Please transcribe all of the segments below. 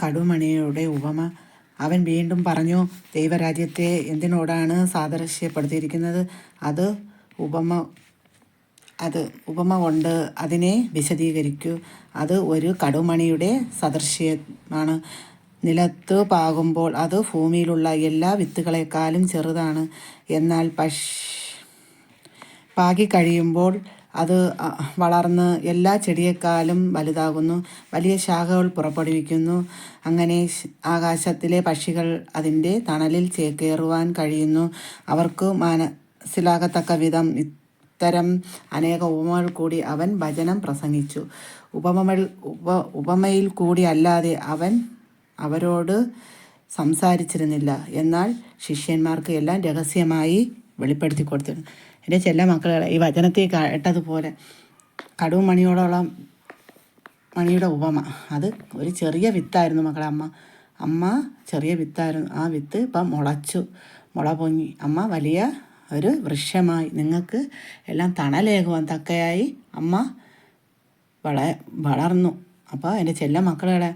കടുമണിയുടെ ഉപമ. അവൻ വീണ്ടും പറഞ്ഞു, ദൈവരാജ്യത്തെ എന്തിനോടാണ് സാദൃശ്യപ്പെടുത്തിയിരിക്കുന്നത്? അത് ഉപമ ഉപമ കൊണ്ട് അതിനെ വിശദീകരിക്കൂ. അത് ഒരു കടുമണിയുടെ സദൃശ്യമാണ്. നിലത്ത് പാകുമ്പോൾ അത് ഭൂമിയിലുള്ള എല്ലാ വിത്തുകളെക്കാളും ചെറുതാണ്. എന്നാൽ പാകിക്കഴിയുമ്പോൾ അത് വളർന്ന് എല്ലാ ചെടിയേക്കാളും വലുതാകുന്നു, വലിയ ശാഖകൾ പുറപ്പെടുവിക്കുന്നു. അങ്ങനെ ആകാശത്തിലെ പക്ഷികൾ അതിൻ്റെ തണലിൽ ചേക്കേറുവാൻ കഴിയുന്നു. അവർക്ക് മനസ്സിലാകത്തക്ക വിധം ഇത്തരം അനേക ഉപമകൾ കൂടി അവൻ വചനം പ്രസംഗിച്ചു. ഉപമയിൽ കൂടി അല്ലാതെ അവൻ അവരോട് സംസാരിച്ചിരുന്നില്ല. എന്നാൽ ശിഷ്യന്മാർക്ക് എല്ലാം രഹസ്യമായി വെളിപ്പെടുത്തി കൊടുത്തിരുന്നു. എൻ്റെ ചെല്ല മക്കളെ, ഈ വചനത്തെ കേട്ടതുപോലെ കടുമണിയുടെ ഉപമ, അത് ഒരു ചെറിയ വിത്തായിരുന്നു മക്കളെ. അമ്മ ചെറിയ വിത്തായിരുന്നു. ആ വിത്ത് ഇപ്പം മുള പൊങ്ങി അമ്മ വലിയ ഒരു വൃക്ഷമായി. നിങ്ങൾക്ക് എല്ലാം തണലേകുവാൻ തക്കയായി അമ്മ വളർന്നു. അപ്പോൾ എൻ്റെ ചെല്ല മക്കളെ,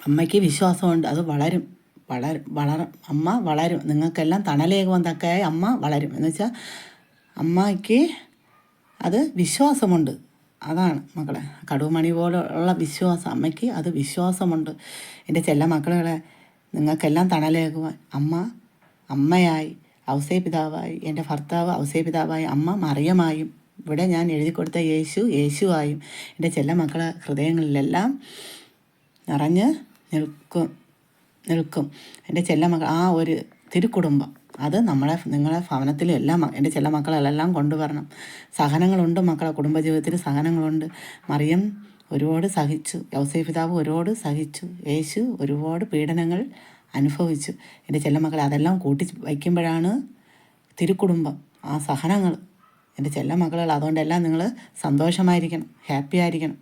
അമ്മയ്ക്ക് വിശ്വാസമുണ്ട്, അത് വളരും. അമ്മ വളരും. നിങ്ങൾക്കെല്ലാം തണലേകുവാൻ തക്കയായി അമ്മ വളരും. എന്ന് വെച്ചാൽ അമ്മയ്ക്ക് അത് വിശ്വാസമുണ്ട്. അതാണ് മക്കളെ, കടുമണി പോലുള്ള വിശ്വാസം. അമ്മയ്ക്ക് അത് വിശ്വാസമുണ്ട്. എൻ്റെ ചെല്ല മക്കളെ, നിങ്ങൾക്കെല്ലാം തണലേകുവാൻ അമ്മയായി, ഔസേപിതാവായി, എൻ്റെ ഭർത്താവ് ഔസേപിതാവായി, അമ്മ മറിയമായും, ഇവിടെ ഞാൻ എഴുതി കൊടുത്ത യേശുവായും എൻ്റെ ചെല്ല മക്കളെ ഹൃദയങ്ങളിലെല്ലാം നിറഞ്ഞ് നിൽക്കും. എൻ്റെ ചെല്ല മക്കൾ, ആ ഒരു തിരുക്കുടുംബം അത് നിങ്ങളെ ഭവനത്തിലും എല്ലാം എൻ്റെ ചെല്ല മക്കളെല്ലാം കൊണ്ടുവരണം. സഹനങ്ങളുണ്ട് മക്കളെ, കുടുംബജീവിതത്തിൽ സഹനങ്ങളുണ്ട്. മറിയം ഒരുപാട് സഹിച്ചു, യൗസേപിതാവ് ഒരുപാട് സഹിച്ചു, യേശു ഒരുപാട് പീഡനങ്ങൾ അനുഭവിച്ചു. എൻ്റെ ചെല്ല മക്കളെ, അതെല്ലാം കൂട്ടി വയ്ക്കുമ്പോഴാണ് തിരുക്കുടുംബം, ആ സഹനങ്ങൾ. എൻ്റെ ചെല്ല മക്കളുകൾ, അതുകൊണ്ടെല്ലാം നിങ്ങൾ സന്തോഷമായിരിക്കണം, ഹാപ്പി ആയിരിക്കണം.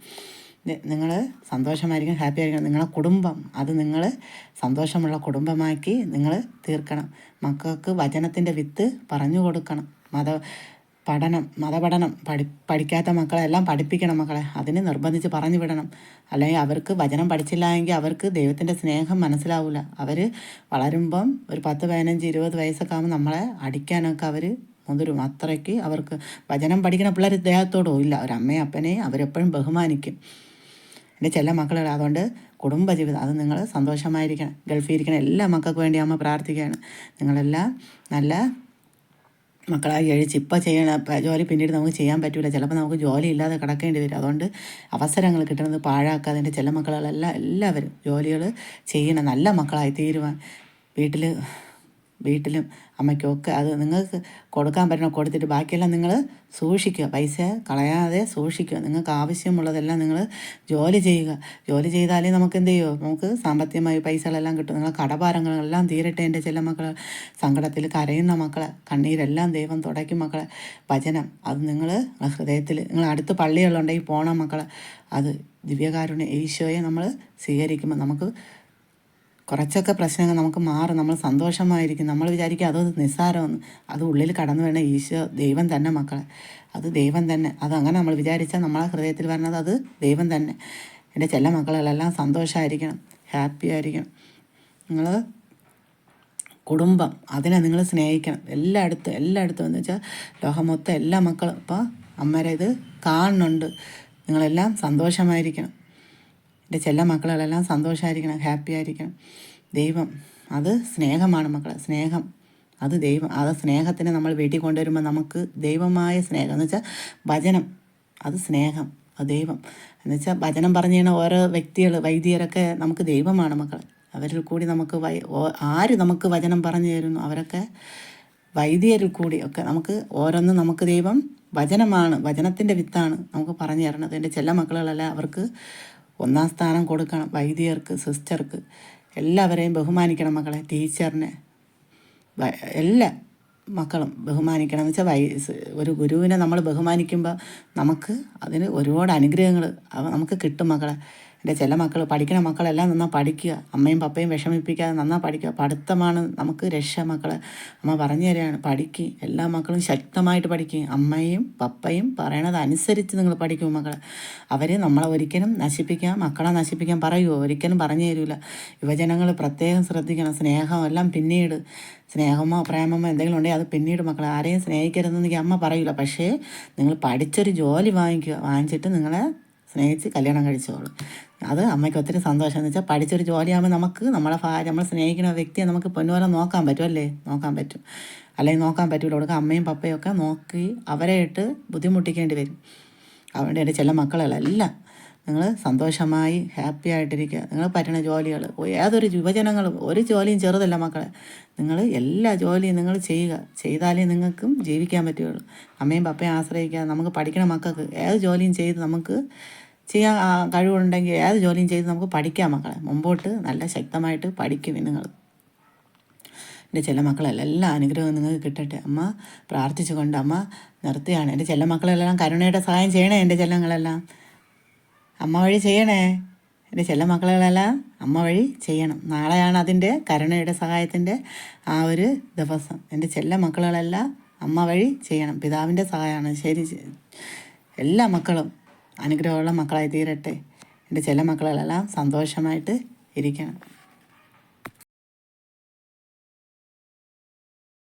നിങ്ങൾ സന്തോഷമായിരിക്കണം, ഹാപ്പി ആയിരിക്കണം. നിങ്ങളെ കുടുംബം അത് നിങ്ങൾ സന്തോഷമുള്ള കുടുംബമാക്കി നിങ്ങൾ തീർക്കണം. മക്കൾക്ക് വചനത്തിൻ്റെ വിത്ത് പറഞ്ഞു കൊടുക്കണം. മതപഠനം പഠിക്കാത്ത മക്കളെല്ലാം പഠിപ്പിക്കണം മക്കളെ. അതിന് നിർബന്ധിച്ച് പറഞ്ഞു വിടണം. അല്ലെങ്കിൽ അവർക്ക് വചനം പഠിച്ചില്ല എങ്കിൽ അവർക്ക് ദൈവത്തിൻ്റെ സ്നേഹം മനസ്സിലാവില്ല. അവർ വളരുമ്പം ഒരു 10, 15, 20 വയസ്സൊക്കെ ആകുമ്പോൾ നമ്മളെ അടിക്കാനൊക്കെ അവർ മുതിരും. അത്രയ്ക്ക് അവർക്ക് വചനം പഠിക്കുന്ന പിള്ളേർ ദേഹത്തോടും ഇല്ല. അവരമ്മയും അപ്പനെയും അവരെപ്പോഴും ബഹുമാനിക്കും. എൻ്റെ ചെല്ല മക്കളെ, അതുകൊണ്ട് കുടുംബജീവിതം അത് നിങ്ങൾ സന്തോഷമായിരിക്കണം. ഗൾഫിൽ ഇരിക്കണം എല്ലാ മക്കൾക്ക് വേണ്ടി അമ്മ പ്രാർത്ഥിക്കുകയാണ്. നിങ്ങളെല്ലാം നല്ല മക്കളായി എഴുതി ഇപ്പോൾ ചെയ്യണം. ജോലി പിന്നീട് നമുക്ക് ചെയ്യാൻ പറ്റില്ല. ചിലപ്പോൾ നമുക്ക് ജോലി ഇല്ലാതെ കിടക്കേണ്ടി വരും. അതുകൊണ്ട് അവസരങ്ങൾ കിട്ടുന്നത് പാഴാക്കാതെ എൻ്റെ ചെല്ല എല്ലാവരും ജോലികൾ ചെയ്യണം, നല്ല മക്കളായി തീരുവാൻ. വീട്ടിലും അമ്മയ്ക്കൊക്കെ അത് നിങ്ങൾക്ക് കൊടുക്കാൻ പറ്റണം, കൊടുത്തിട്ട് ബാക്കിയെല്ലാം നിങ്ങൾ സൂക്ഷിക്കുക. പൈസ കളയാതെ സൂക്ഷിക്കുക. നിങ്ങൾക്ക് ആവശ്യമുള്ളതെല്ലാം നിങ്ങൾ ജോലി ചെയ്യുക. ജോലി ചെയ്താലേ നമുക്ക് എന്ത് ചെയ്യുമോ, നമുക്ക് സാമ്പത്തികമായി പൈസകളെല്ലാം കിട്ടും. നിങ്ങളെ കടഭാരങ്ങളെല്ലാം തീരട്ടെ എൻ്റെ ചെല്ല മക്കളെ. സങ്കടത്തിൽ കരയുന്ന മക്കളെ കണ്ണീരെല്ലാം ദൈവം തുടയ്ക്കും മക്കളെ. വചനം അത് നിങ്ങൾ ഹൃദയത്തിൽ, നിങ്ങൾ അടുത്ത് പള്ളികളുണ്ടെങ്കിൽ പോകണം മക്കളെ. അത് ദിവ്യകാരുണ്യ ഈശോയെ നമ്മൾ സ്വീകരിക്കുമ്പോൾ നമുക്ക് കുറച്ചൊക്കെ പ്രശ്നങ്ങൾ നമുക്ക് മാറും. നമ്മൾ സന്തോഷമായിരിക്കും. നമ്മൾ വിചാരിക്കുക അത് നിസ്സാരമെന്ന്. അത് ഉള്ളിൽ കടന്നു വേണ്ട ഈശോ ദൈവം തന്നെ മക്കളെ. അത് ദൈവം തന്നെ. അതങ്ങനെ നമ്മൾ വിചാരിച്ചാൽ നമ്മളെ ഹൃദയത്തിൽ വരുന്നത് അത് ദൈവം തന്നെ. എൻ്റെ ചെല്ല മക്കളെല്ലാം സന്തോഷമായിരിക്കണം, ഹാപ്പി ആയിരിക്കണം. നിങ്ങൾ കുടുംബം അതിനെ നിങ്ങൾ സ്നേഹിക്കണം. എല്ലായിടത്തും എന്ന് വെച്ചാൽ ലോകം മൊത്തം എല്ലാ മക്കളും ഇപ്പോൾ അമ്മരെ ഇത് കാണുന്നുണ്ട്. നിങ്ങളെല്ലാം സന്തോഷമായിരിക്കണം. എൻ്റെ ചെല്ല മക്കളെല്ലാം സന്തോഷമായിരിക്കണം, ഹാപ്പി ആയിരിക്കണം. ദൈവം അത് സ്നേഹമാണ് മക്കളെ. സ്നേഹം അത് ദൈവം. അത് സ്നേഹത്തിനെ നമ്മൾ വീട്ടിൽ കൊണ്ടുവരുമ്പോൾ നമുക്ക് ദൈവമായ സ്നേഹം എന്ന് വെച്ചാൽ വചനം അത് സ്നേഹം, അത് ദൈവം എന്ന് വെച്ചാൽ വചനം പറഞ്ഞു കഴിഞ്ഞാൽ ഓരോ വ്യക്തികൾ വൈദികരൊക്കെ നമുക്ക് ദൈവമാണ് മക്കളെ. അവരിൽ കൂടി നമുക്ക് ആര് നമുക്ക് വചനം പറഞ്ഞു തരുന്നു അവരൊക്കെ വൈദികരിൽ കൂടി ഒക്കെ നമുക്ക് ഓരോന്നും നമുക്ക് ദൈവം വചനമാണ്, വചനത്തിൻ്റെ വിത്താണ് നമുക്ക് പറഞ്ഞു തരണത്. എൻ്റെ ചെല്ല മക്കളെല്ലാം അവർക്ക് 1ാം സ്ഥാനം കൊടുക്കണം. വൈദികർക്ക്, സിസ്റ്റർക്ക് എല്ലാവരെയും ബഹുമാനിക്കണം മക്കളെ. ടീച്ചറിനെ എല്ലാ മക്കളും ബഹുമാനിക്കണം. എന്ന് വെച്ചാൽ ഒരു ഗുരുവിനെ നമ്മൾ ബഹുമാനിക്കുമ്പോൾ നമുക്ക് അതിന് ഒരുപാട് അനുഗ്രഹങ്ങൾ നമുക്ക് കിട്ടും മക്കളെ. എൻ്റെ ചില മക്കൾ പഠിക്കണ മക്കളെല്ലാം നന്നാ പഠിക്കുക, അമ്മയും പപ്പയും വിഷമിപ്പിക്കാതെ നന്നാ പഠിക്കുക. പഠിത്തമാണ് നമുക്ക് രക്ഷ മക്കളെ. അമ്മ പറഞ്ഞു തരികയാണ്, പഠിക്കുക. എല്ലാ മക്കളും ശക്തമായിട്ട് പഠിക്കുക. അമ്മയും പപ്പയും പറയണത് അനുസരിച്ച് നിങ്ങൾ പഠിക്കും മക്കളെ. അവർ നമ്മളെ ഒരിക്കലും മക്കളെ നശിപ്പിക്കാൻ പറയുമോ? ഒരിക്കലും പറഞ്ഞു തരില്ല. യുവജനങ്ങൾ പ്രത്യേകം ശ്രദ്ധിക്കണം. സ്നേഹം എല്ലാം പിന്നീട്, സ്നേഹമോ പ്രേമമോ എന്തെങ്കിലും ഉണ്ടെങ്കിൽ അത് പിന്നീട് മക്കളെ. ആരെയും സ്നേഹിക്കരുതെന്ന് അമ്മ പറയില്ല. പക്ഷേ നിങ്ങൾ പഠിച്ചൊരു ജോലി വാങ്ങിച്ചിട്ട് നിങ്ങളെ സ്നേഹിച്ച് കല്യാണം കഴിച്ചോളൂ. അത് അമ്മയ്ക്ക് ഒത്തിരി സന്തോഷം. എന്ന് വെച്ചാൽ പഠിച്ചൊരു ജോലിയാകുമ്പോൾ നമുക്ക് നമ്മളെ നമ്മൾ സ്നേഹിക്കുന്ന വ്യക്തിയെ നമുക്ക് പൊന്നുപോലെ നോക്കാൻ പറ്റും അല്ലേ? നോക്കാൻ പറ്റും. അല്ലെങ്കിൽ നോക്കാൻ പറ്റില്ല. കൊടുക്കുക അമ്മയും പപ്പയും ഒക്കെ നോക്കി അവരെ ഇട്ട് ബുദ്ധിമുട്ടിക്കേണ്ടി വരും. അതുകൊണ്ട് എൻ്റെ ചില മക്കളെല്ലാം നിങ്ങൾ സന്തോഷമായി ഹാപ്പി ആയിട്ടിരിക്കുക. നിങ്ങൾ പറ്റുന്ന ജോലികൾ ഏതൊരു യുവജനങ്ങളും ഒരു ജോലിയും ചെറുതല്ല മക്കളെ. നിങ്ങൾ എല്ലാ ജോലിയും നിങ്ങൾ ചെയ്താലേ നിങ്ങൾക്കും ജീവിക്കാൻ പറ്റുകയുള്ളൂ. അമ്മയും പപ്പയും ആശ്രയിക്കാതെ നമുക്ക് പഠിക്കണ മക്കൾക്ക് ഏത് ജോലിയും ചെയ്ത് നമുക്ക് ചെയ്യാൻ കഴിവുണ്ടെങ്കിൽ ഏത് ജോലിയും ചെയ്ത് നമുക്ക് പഠിക്കാം മക്കളെ. മുമ്പോട്ട് നല്ല ശക്തമായിട്ട് പഠിക്കും നിങ്ങൾ. എൻ്റെ ചില മക്കളെല്ലാം എല്ലാ അനുഗ്രഹവും നിങ്ങൾക്ക് കിട്ടട്ടെ. അമ്മ പ്രാർത്ഥിച്ചുകൊണ്ട് അമ്മ നിർത്തുകയാണ്. എൻ്റെ ചില മക്കളെല്ലാം കരുണയുടെ സഹായം ചെയ്യണേ. എൻ്റെ ചെല്ലങ്ങളെല്ലാം അമ്മ വഴി ചെയ്യണേ. എൻ്റെ ചില മക്കളെല്ലാം അമ്മ വഴി ചെയ്യണം. നാളെയാണ് അതിൻ്റെ കരുണയുടെ സഹായത്തിൻ്റെ ആ ഒരു ദിവസം. എൻ്റെ ചില മക്കളെല്ലാം അമ്മ വഴി ചെയ്യണം. പിതാവിൻ്റെ സഹായമാണ്. ശരി, എല്ലാ മക്കളും അനുഗ്രഹമുള്ള മക്കളായി തീരട്ടെ. എൻ്റെ ചില മക്കളെല്ലാം സന്തോഷമായിട്ട് ഇരിക്കണം.